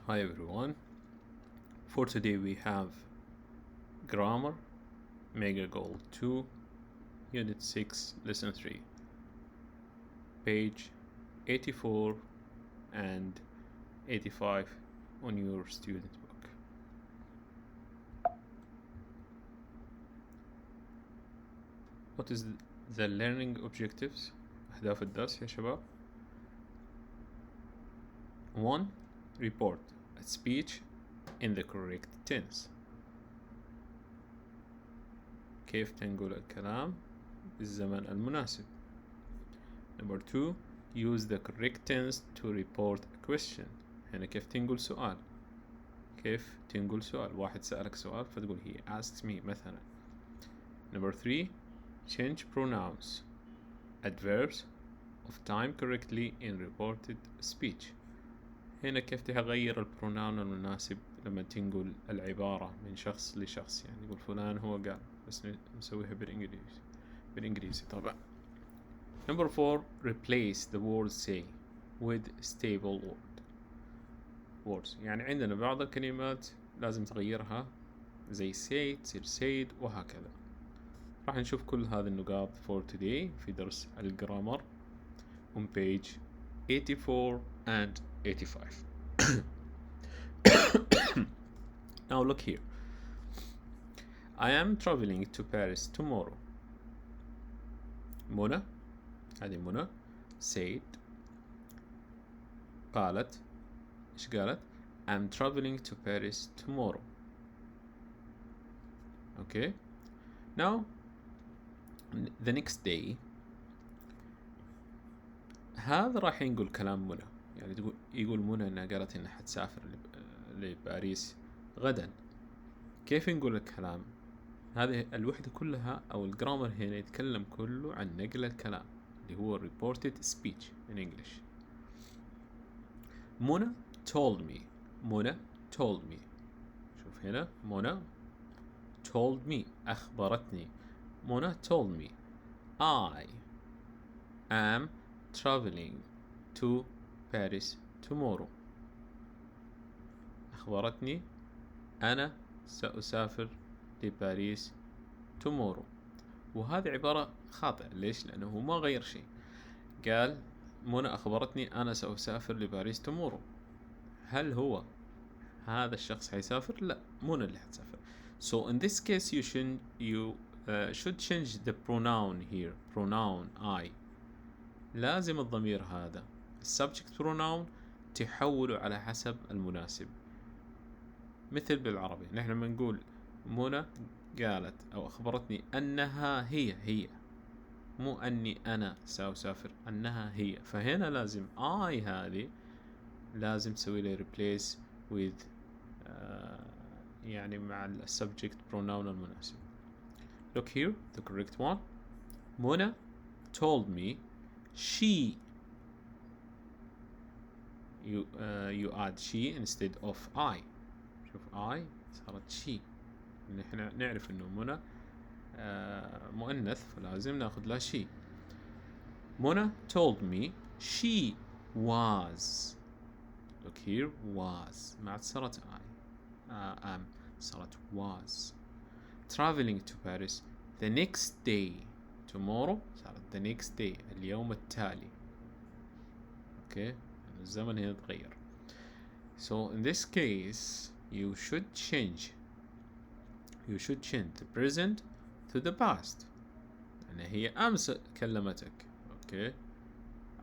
Hi everyone. For today we have Grammar, Mega Goal 2, Unit 6, Lesson 3, page 84 and 85 on your student book. What is the learning objectives? أهداف الدرس يا شباب. 1. Report a speech in the correct tense. كيف تنقل الكلام بالزمن المناسب. Number 2. Use the correct tense to report a question. هنا كيف تنقل سؤال. كيف تنقل سؤال. واحد سألك سؤال فتقول he asked me مثلا. Number 3. Change pronouns, adverbs of time correctly in reported speech. هنا كيف تغير البروناون المناسب لما تنقل العبارة من شخص لشخص. يعني يقول فلان هو قال، بس نسويها بالإنجليزي طبعا. Number 4. Replace the word say with stable words. يعني عندنا بعض الكلمات لازم تغيرها زي say تصير said وهكذا. راح نشوف كل هذه النقاط for today في درس الجرامر on page 84 and 85. Now look here. I am traveling to Paris tomorrow. منى، هذه منى said، قالت، إيش قالت؟ I'm traveling to Paris tomorrow. Okay. Now the next day هذا راح ينقل كلام منى. يعني يقول منى انها قالت انها حتسافر لباريس غدا. كيف نقول الكلام؟ هذه الوحدة كلها او الجرامر هنا يتكلم كله عن نقل الكلام اللي هو reported speech in English. منى told me. منى told me. شوف هنا منى told me أخبرتني. منى told me I am traveling to Paris tomorrow. أخبرتني أنا سأسافر لباريس tomorrow. وهذه عبارة خاطئة. ليش؟ لأنه ما غير شيء. قال منى أخبرتني أنا سأسافر لباريس tomorrow. هل هو هذا الشخص حيسافر؟ لا، منى اللي حتسافر. So in this case you should change the pronoun here. Pronoun I. لازم الضمير هذا subject pronoun تحوله على حسب المناسب. مثل بالعربي نحن لما نقول منى قالت أو أخبرتني أنها هي مو أني أنا سأسافر، أنها هي. فهنا لازم I هذه لازم تسوي لي replace with يعني مع subject pronoun المناسب. Look here, the correct one. منى told me she. You add she instead of I. شوف I صارت she. نحن نعرف انه منى مؤنث فلازم ناخذ لها she. منى told me she was. Look here, was ما عاد صارت I am صارت was traveling to Paris the next day. tomorrow صارت the next day اليوم التالي. okay. الزمن هنا تغير. So in this case you should change the present to the past. يعني هي أمس كلمتك okay.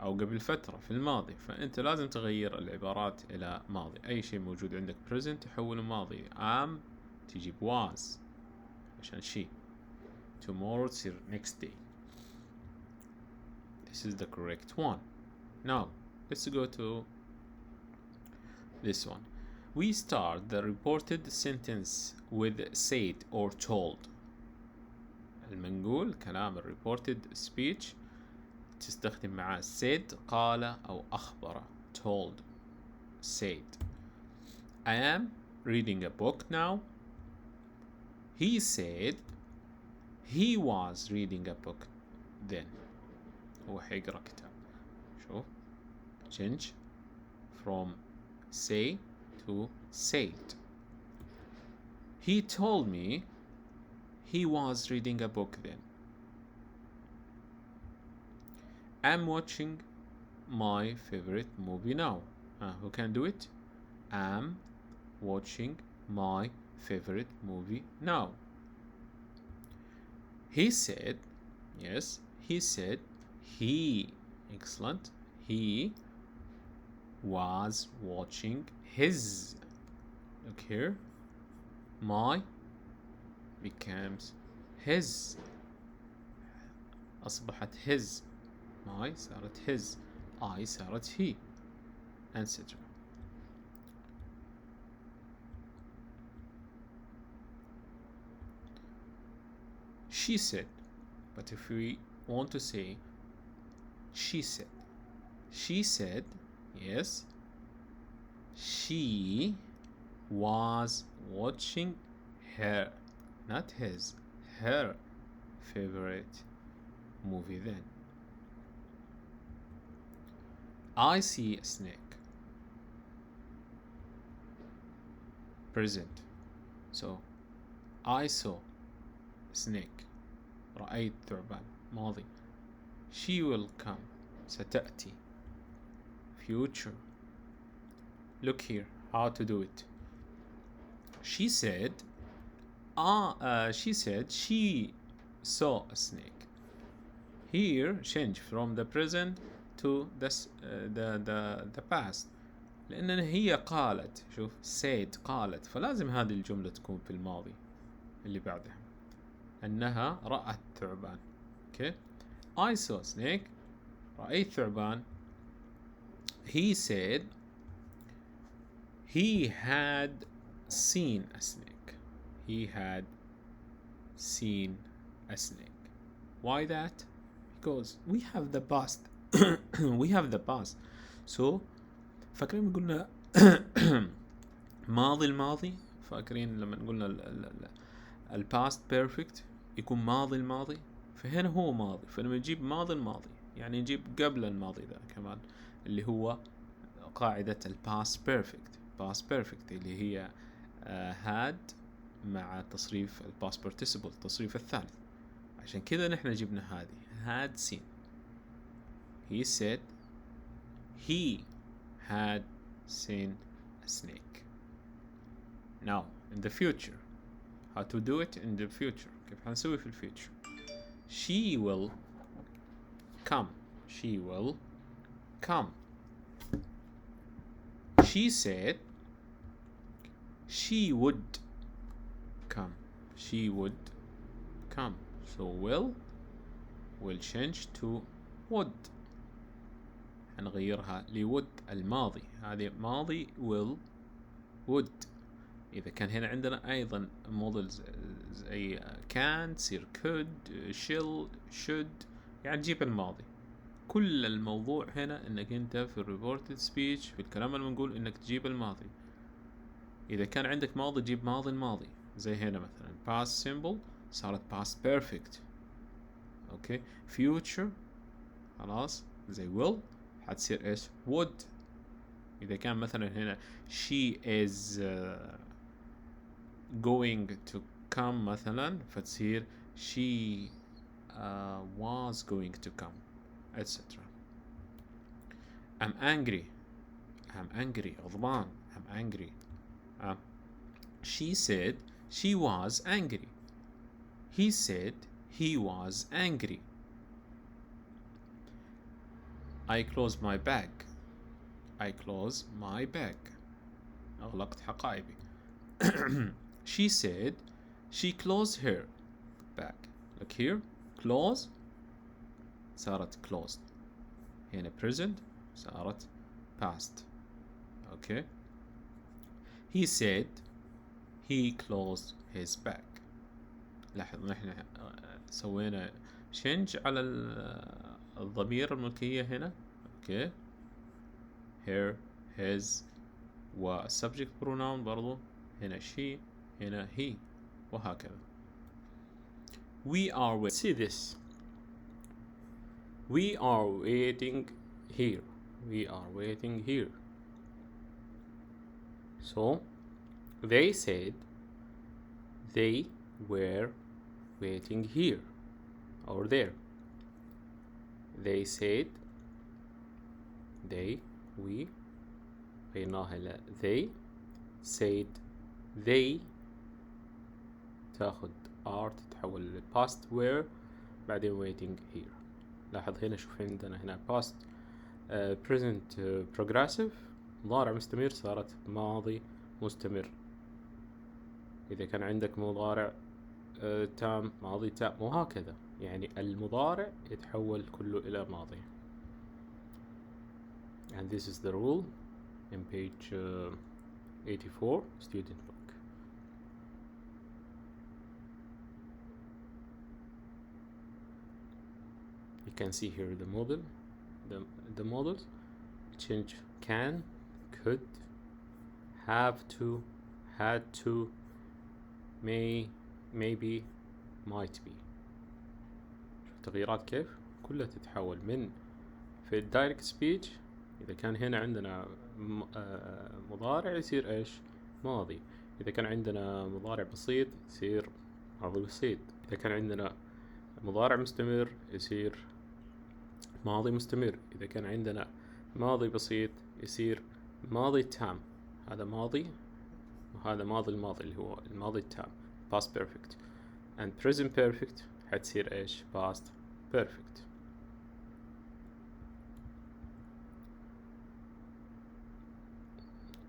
أو قبل فترة في الماضي، فأنت لازم تغير العبارات إلى ماضي. أي شيء موجود عندك present تحوله ماضي. am تجيب was عشان she. tomorrow تصير next day. This is the correct one. Now let's go to this one. We start the reported sentence with said or told. المنقول كلام reported speech تستخدم معاه said قال أو أخبر. told said. I am reading a book now. He said he was reading a book then. هو حيقرأ كتاب. شوف change from say to said. He told me he was reading a book then. I'm watching my favorite movie now. Who can do it? I'm watching my favorite movie now. He said, yes, he said he, excellent, he was watching his. Look here, my becomes his. أصبحت his. my صارت his. I صارت he, etc. She said, but if we want to say she said, yes, she was watching her, not his, her favorite movie then. I see a snake. Present. So I saw snake. رأيت ثعبان. ماضي. She will come. ستأتي. Future. Look here how to do it. She said she saw a snake. Here change from the present to the past, لأن هي قالت. شوف said قالت، فلازم هذه الجملة تكون في الماضي اللي بعدها، أنها رأت ثعبان. okay. I saw a snake. رأيت ثعبان. He said he had seen a snake. He had seen a snake. Why that? Because we have the past. we have the past. So فاكرين قلنا ماضي الماضي، فاكرين لما قلنا الباست بيرفكت يكون ماضي الماضي، فهنا هو ماضي، فلما نجيب ماضي الماضي يعني نجيب قبل الماضي ذا كمان اللي هو قاعدة الباست بيرفكت. باست بيرفكت اللي هي had مع تصريف الباست participle التصريف الثالث، عشان كذا نحن جبنا هذه had seen. He said he had seen a snake. Now in the future, how to do it in the future؟ كيف حنسوي في الفيوتشر؟ She will come. She will come. She said she would come. She would come. So will change to would. هنغيرها لwould الماضي. هذه ماضي will would. إذا كان هنا عندنا أيضا models زي can تصير could shall should، يعني تجيب الماضي. كل الموضوع هنا انك انت في الريبورتد سبيتش في الكلام اللي بنقول انك تجيب الماضي. اذا كان عندك ماضي جيب ماضي الماضي، زي هنا مثلا past simple صارت past perfect. اوكي. future خلاص زي will حتصير ايش؟ would. اذا كان مثلا هنا she is going to come مثلا فتصير she was going to come, etc. I'm angry. غضبان. I'm angry. She said she was angry. He said he was angry. I closed my bag. أغلقت حقائبي. She said she closed her bag. Look here. Close صارت closed. هنا present صارت past. Okay. He said he closed his bag. لاحظ نحن سوينا change على الضمير الملكية هنا. Okay. Her, his و subject pronoun برضو هنا she هنا he وهكذا. We are waiting. See this. We are waiting here. We are waiting here. So they said they were waiting here or there. They said we غيرناها إلى they said they تاخد are تتحول ل past were بعدين waiting here. لاحظ هنا شوف عندنا هنا past present progressive مضارع مستمر صارت ماضي مستمر. إذا كان عندك مضارع تام ماضي تام وهكذا، يعني المضارع يتحول كله إلى ماضي. And this is the rule in page 84 student book. You can see here the model, the models change: can, could, have to, had to, may, maybe, might be. شوف التغييرات كيف كلها تتحول من في الدايركت سبيتش. إذا كان هنا عندنا مضارع يصير إيش؟ ماضي. إذا كان عندنا مضارع بسيط يصير ماضي بسيط. إذا كان عندنا مضارع مستمر يصير ماضي مستمر. إذا كان عندنا ماضي بسيط يصير ماضي تام. هذا ماضي وهذا ماضي الماضي اللي هو الماضي التام past perfect. and present perfect حتصير إيش؟ past perfect.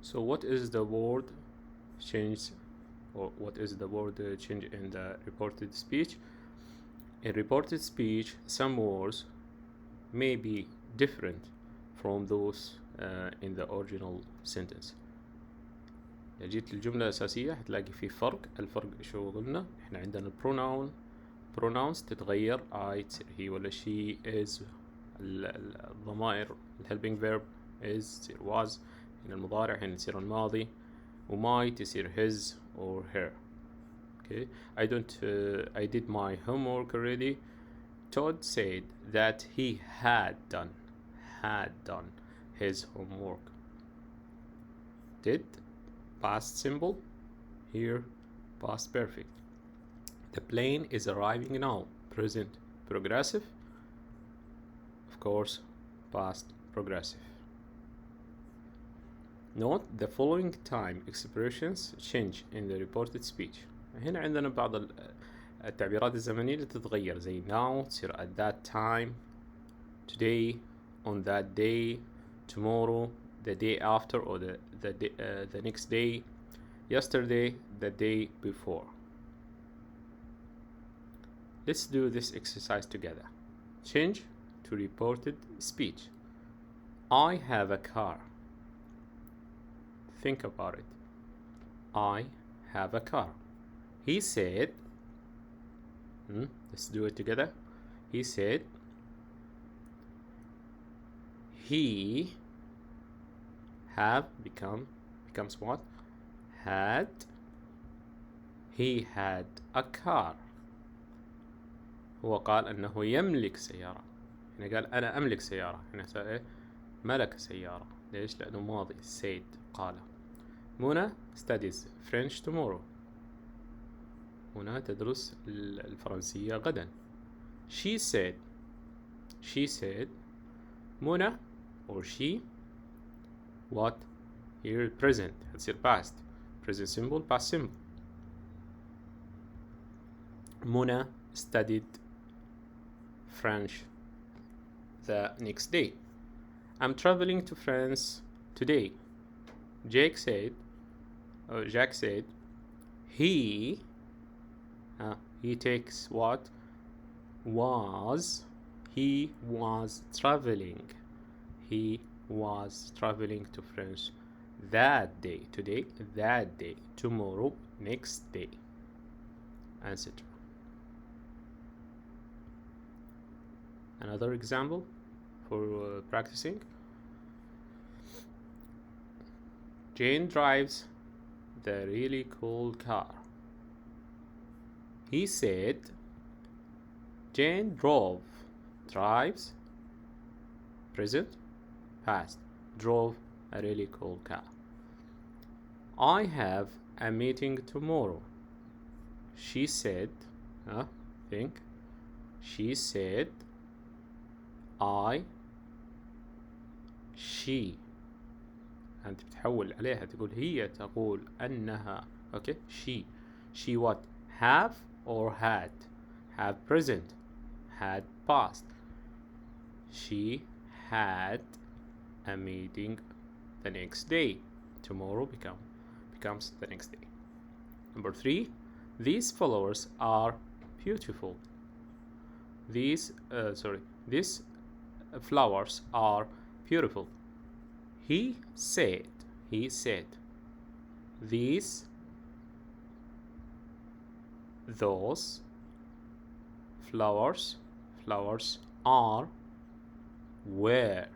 So what is the word change, or what is the word change in the reported speech? In reported speech, some words may be different from those in the original sentence. إذا جيت الجملة الأساسية هتلاقي في فرق. الفرق شو قلنا؟ إحنا عندنا pronouns تتغير I تصير he ولا she is. الضمائر helping verb is تصير was. هنا المضارع هنا يصير الماضي. وmight يصير his or her. Okay, I did my homework already. Todd said that he had done his homework. Did, past simple. Here, past perfect. The plane is arriving now. Present progressive. Of course, past progressive. Note the following time expressions change in the reported speech. هنا عندنا بعض التعبيرات الزمنية اللي تتغير زي now تصير at that time, today, on that day, tomorrow, the day after or the next day, yesterday, the day before. Let's do this exercise together. Change to reported speech. I have a car. Think about it. I have a car. He said, let's do it together. He said, he have becomes what? Had. He had a car. هو قال أنه يملك سيارة. هنا قال أنا أملك سيارة. هنا إيه؟ ملك سيارة. ليش؟ لأنه ماضي. said قال. منى studies French tomorrow. منى تدرس الفرنسية غدا. She said منى or she what? Here present هتصير past. Present simple past simple. منى studied French the next day. I'm traveling to France today. Jack said he takes what? He was traveling to France that day. Today, that day. Tomorrow, next day, etc. Another example for practicing. Jane drives the really cool car. He said Jane drives, present, past, drove a really cool car. I have a meeting tomorrow. She said, think. She said, she. أنت بتحول عليها تقول هي تقول أنها. Okay, she what? Have or had? Have present, had past. She had a meeting the next day. Tomorrow becomes the next day. Number 3, these flowers are beautiful. These flowers are beautiful. He said those flowers are where.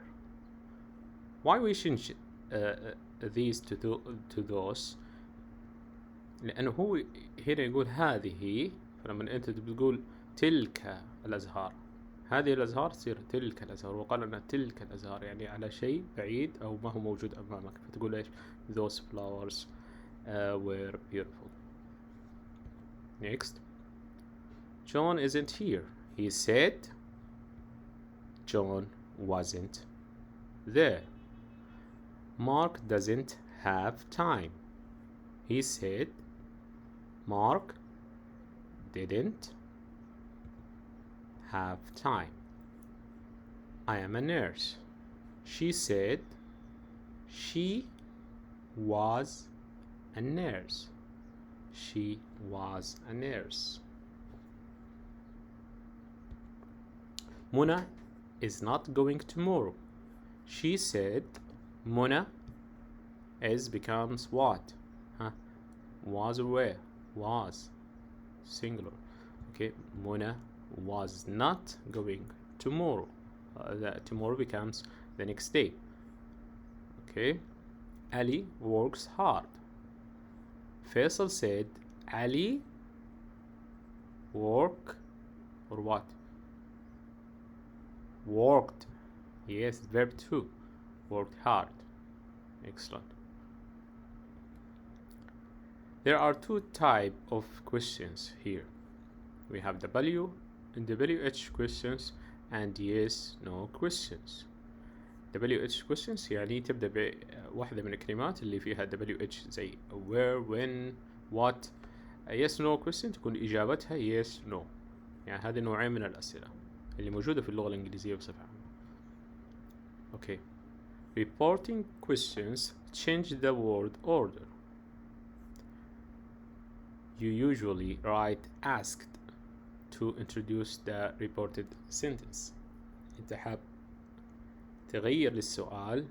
Why we change these to those؟ لأنه هو هنا يقول هذه، فلما أنت بتقول تلك الأزهار، هذه الأزهار تصير تلك الأزهار، وقال أن تلك الأزهار يعني على شيء بعيد أو ما هو موجود أمامك، فتقول إيش؟ those flowers were beautiful. Next, John isn't here. He said John wasn't there. Mark doesn't have time. He said Mark didn't have time. I am a nurse. She said she was a nurse. She was a nurse. Mona is not going tomorrow. She said Mona is becomes what? Was or where? Was. Singular. Okay, Mona was not going tomorrow. Tomorrow becomes the next day. Okay, Ali works hard. Faisal said Ali work or what? Worked. Yes, verb 2. Worked hard. Excellent. There are 2 types of questions here. We have W and WH questions and yes no questions. WH questions يعني تبدأ بواحدة من الكلمات اللي فيها WH زي where, when, what. yes no question تكون إجابتها yes no. يعني هذه نوعين من الأسئلة اللي موجودة في اللغة الإنجليزية بصفة عامة. Okay. Reporting questions change the word order. You usually write asked to introduce the reported sentence. انت حاب تغير للسؤال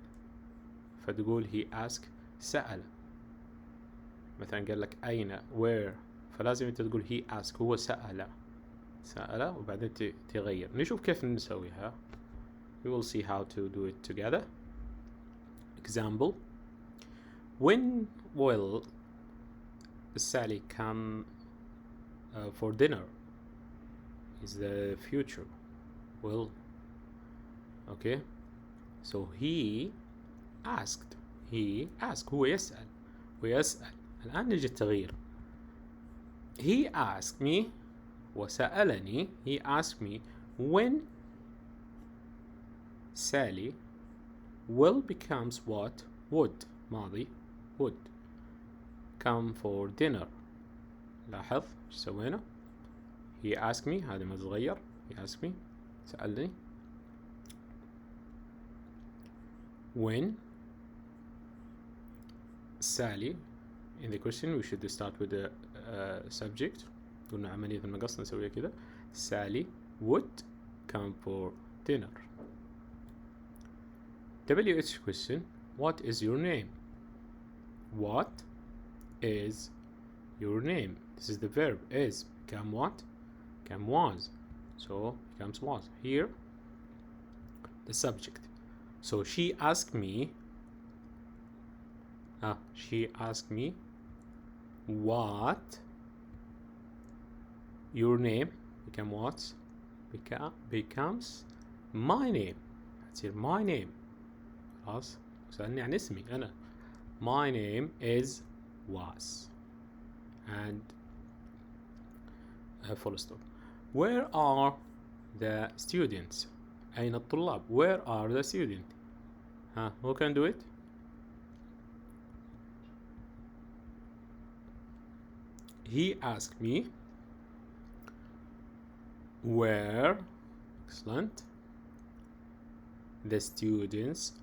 فتقول he asked سأل. مثلا قال لك أين where، فلازم انت تقول he asked هو سأل وبعدين تغير. نشوف كيف نسويها. We will see how to do it together. Example: when will Sally come for dinner? Is the future will. Okay, so he asked هو يسأل الآن نجي التغيير. He asked me وسألني. He asked me when Sally will becomes what? Would. ماضي would come for dinner. لاحظ ايش سوينا؟ he asked me هذا ما تغير. he asked me سألني. when Sally in the question we should start with the subject. قلنا عملية المقص نسويها كذا. Sally would come for dinner. WH question: what is your name? What is your name? This is the verb is. Become what? Become was. So becomes was. Here the subject. So she asked me what your name. Become what? Becomes my name. تصير my name. خلاص سألني عن اسمي أنا. My name is was, and full stop. Where are the students? أين الطلاب? Where are the students? Who can do it? He asked me where, excellent, the students.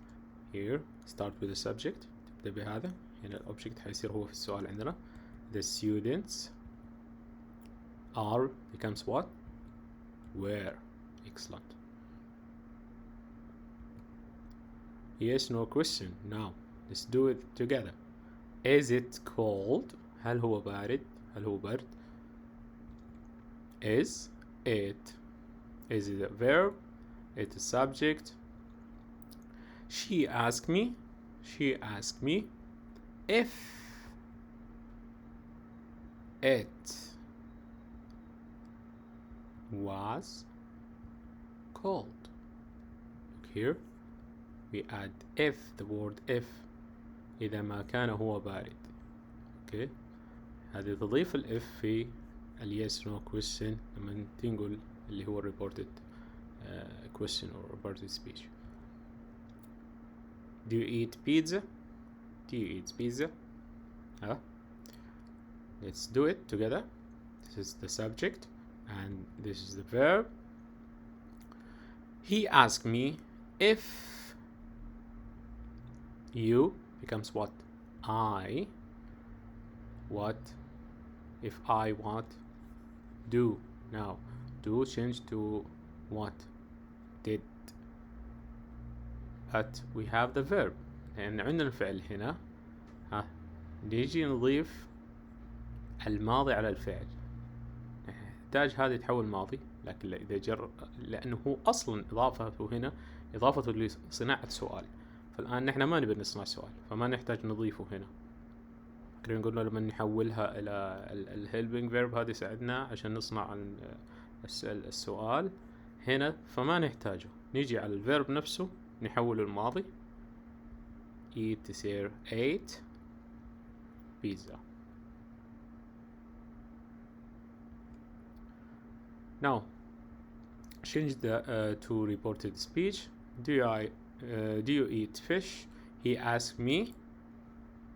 Here start with the subject. تبدأ بهذا. هنا الأوبجكت حيصير هو في السؤال عندنا. The students are becomes what? Where. Excellent. Yes, no question. Now let's do it together. Is it cold? هل هو بارد؟ هل هو برد؟ Is it a verb? It's a subject. She asked me if it was cold. Look here, we add if, the word if, إذا ما كان هو بارد. Okay, هذه تضيف الإف في yes no question لما تنقل اللي هو reported question or reported speech. Do you eat pizza? Do you eat pizza? Let's do it together. This is the subject and this is the verb. He asked me if you becomes what? I. What? If I what? Do. Now do change to what? Did. But we have the verb لأن عندنا الفعل هنا. نيجي نضيف الماضي على الفعل. نحتاج هذا يتحول ماضي، لكن إذا جر لأنه هو أصلا إضافته هنا إضافته لصناعة سؤال، فالآن نحن ما نبي نصنع سؤال فما نحتاج نضيفه هنا. كنا نقول له لما نحولها إلى الهيلبينج فيرب هذا يساعدنا عشان نصنع السؤال هنا، فما نحتاجه. نيجي على الفيرب نفسه نحوله الماضي. eat تصير ate pizza. Now change the to reported speech. Do you eat fish? He asked me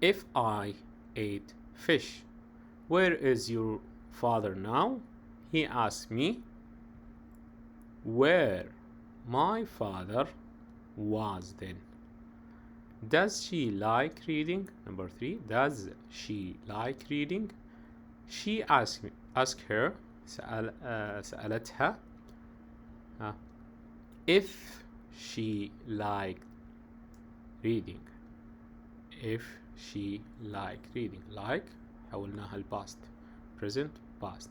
if I ate fish. Where is your father now? He asked me where my father was then. Does she like reading? Number 3. Does she like reading? She asked her سألتها if she liked reading. If she liked reading. Like حولناها الباست. Present past.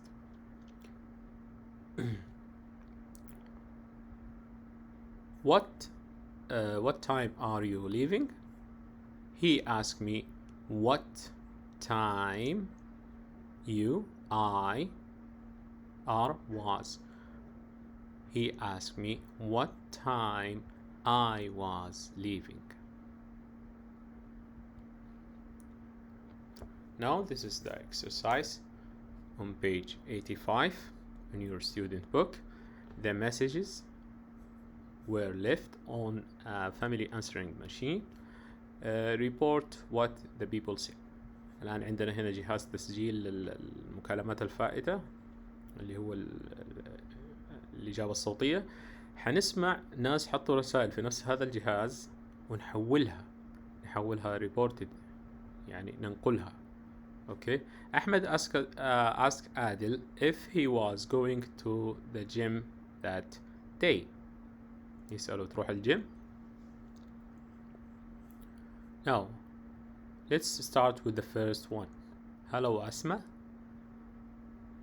What time are you leaving? He asked me what time I was. He asked me what time I was leaving. Now this is the exercise on page 85 in your student book. The messages were left on a family answering machine. Report what the people say. الآن عندنا هنا جهاز تسجيل المكالمات الفائتة اللي هو الإجابة الصوتية. حنسمع ناس حطوا رسائل في نفس هذا الجهاز ونحولها reported، يعني ننقلها. Okay. Ahmed asked Adil if he was going to the gym that day. يسأله تروح الجيم. Now let's start with the first one. Hello Asma,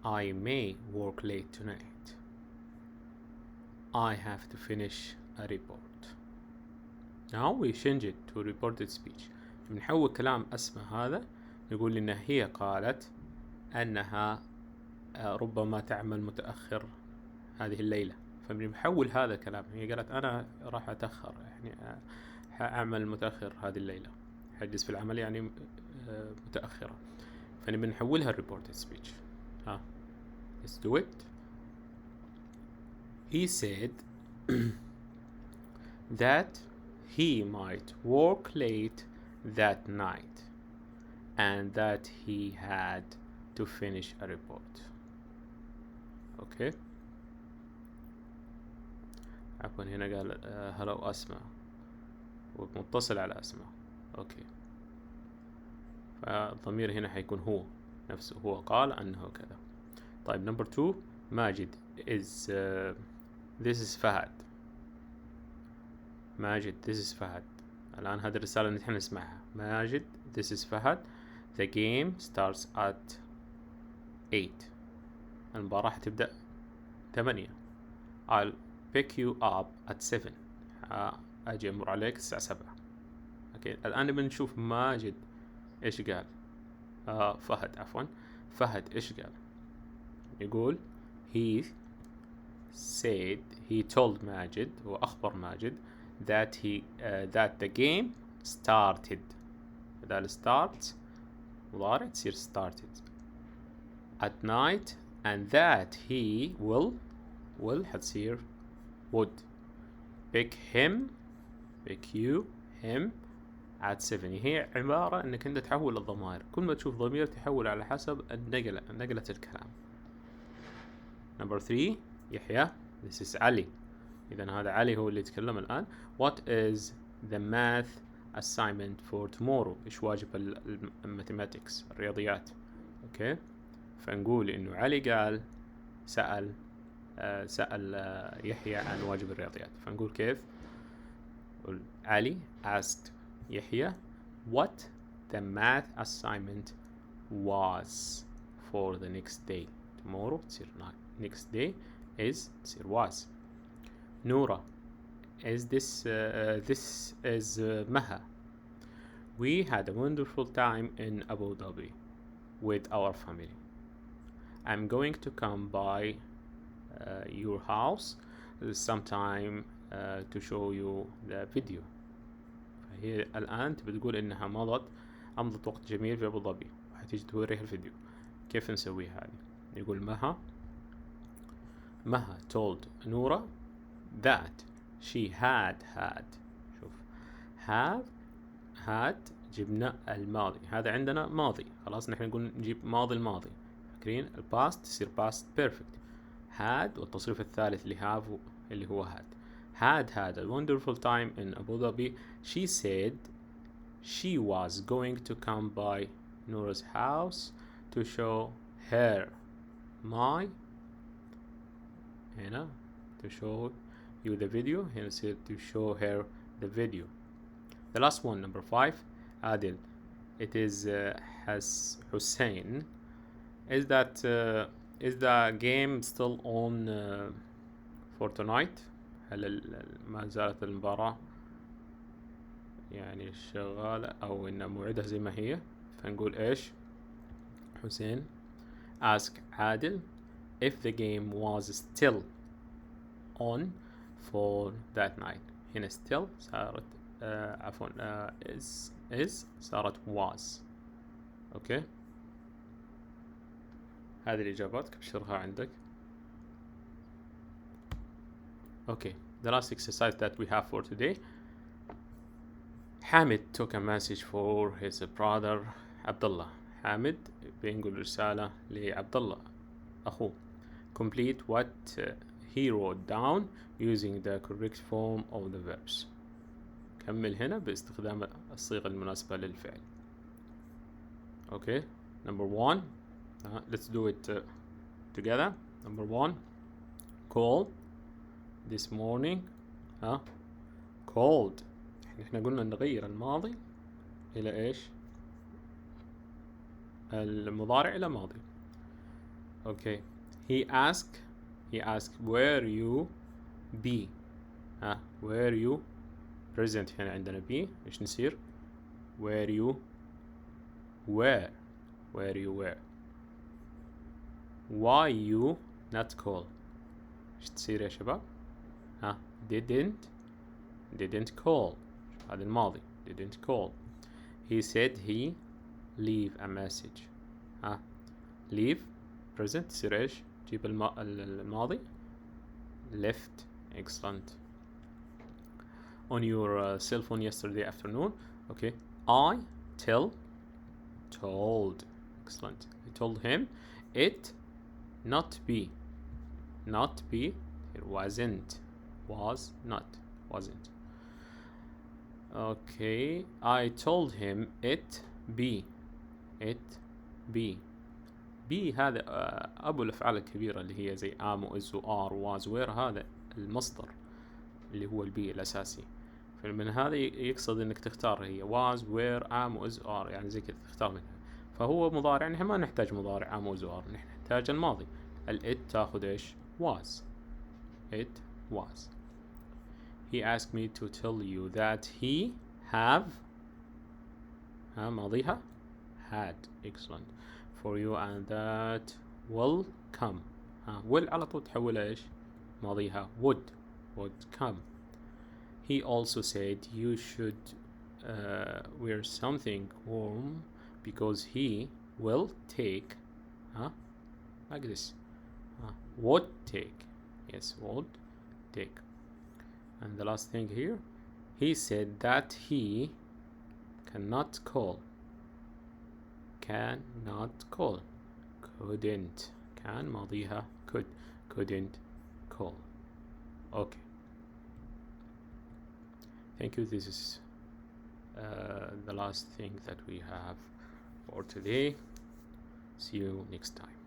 I may work late tonight. I have to finish a report. Now we change it to reported speech. بنحول كلام أسماء هذا نقول إن هي قالت أنها ربما تعمل متأخر هذه الليلة، فبنحول هذا الكلام. هي قالت أنا راح أتأخر، يعني حأعمل متأخر هذه الليلة. حجز في العمل يعني متأخرة، فنبي نحولها reported speech. let's do it. He said that he might work late that night and that he had to finish a report. Okay. عفوا هنا قال hello أسماء ومتصل على أسماء. اوكي، فالضمير هنا حيكون هو نفسه، هو قال أنه كذا. طيب number 2 ماجد is this is فهد. ماجد this is فهد. الآن هذه الرسالة اللي نحن نسمعها. ماجد this is فهد. The game starts at 8. المباراة حتبدأ 8. I'll pick you up at 7. أجي أمر عليك الساعة 7. اوكي، الآن نبي نشوف ماجد ايش قال. فهد عفوا، فهد ايش قال؟ يقول he said, he told ماجد، وأخبر ماجد that that the game started. بدال start مضارع تصير started at night and that he will حتصير would pick you him at 7. هي عبارة انك انت تحول الضمائر، كل ما تشوف ضمير تحول على حسب نقلة الكلام. number 3 يحيى this is علي. إذا هذا علي هو اللي يتكلم الآن. what is the math assignment for tomorrow؟ إيش واجب الماثيماتكس الرياضيات؟ أوكي، فنقول إنه علي قال سأل يحيى عن واجب الرياضيات. فنقول كيف؟ علي asked يحيى what the math assignment was for the next day. tomorrow تصير next day is تصير was. نورا is this is Maha. we had a wonderful time in Abu Dhabi with our family. I'm going to come by your house sometime to show you the video. فهي الآن تبي تقول إنها أمضت وقت جميل في أبو ظبي وحتيجي توريها الفيديو. كيف نسوي هذه؟ يقول مها told نورا that she had شوف had جبنا الماضي، هذا عندنا ماضي، خلاص نحن نقول نجيب ماضي الماضي، فاكرين الباست تصير past perfect. had والتصريف الثالث اللي هو had a wonderful time in Abu Dhabi. She said she was going to come by Nora's house to show her هنا to show you the video. هنا said to show her the video. The last one number 5 Adil. It is Hussein. Is the game still on for tonight؟ هل ما زالت المباراة يعني شغالة أو إن موعدها زي ما هي؟ فنقول إيش؟ حسين ask عادل if the game was still on for that night. هنا still صارت عفوا is صارت was. أوكي، هذه الإجابات كبشرها عندك. Okay, the last exercise that we have for today. Hamid took a message for his brother Abdullah. Hamid بينقل رسالة لعبد أخوه. Complete what he wrote down using the correct form of the verbs. كمل هنا باستخدام الصيغة المناسبة للفعل. Okay, number 1. Let's do it together. Number 1, call this morning. called احنا قلنا نغير الماضي الى ايش؟ المضارع الى ماضي. Okay, he asked where you be. where you present هنا عندنا be ايش نصير؟ where you were. why you not call ايش تصير يا شباب؟ didn't call. هذا الماضي didn't call. he said he leave a message. leave present تصير ايش؟ جيب الماضي left. Excellent. On your cell phone yesterday afternoon. Okay. I told. Excellent. I told him it not be. Not be. It wasn't. Was not. Wasn't. Okay. I told him it be. It be. بي هذا أبو الأفعال الكبيرة اللي هي زي am و is و are و was where. هذا المصدر اللي هو البي الأساسي. فمن هذا يقصد إنك تختار هي was where am و is are يعني زي كذا تختار منها. فهو مضارع. نحن ما نحتاج مضارع am و is و are. نحن نحتاج الماضي. it تاخذ إيش؟ was. It was. He asked me to tell you that he have ماضيها had. Excellent. For you and that will come. will على طول تحولها ايش؟ ماضيها would come. He also said you should wear something warm because he will take like this. Would take. Yes, would take. And the last thing here, he said that he cannot call. Cannot call. Couldn't. Can ماضيها could. Couldn't call. Okay. Thank you. This is the last thing that we have for today. See you next time.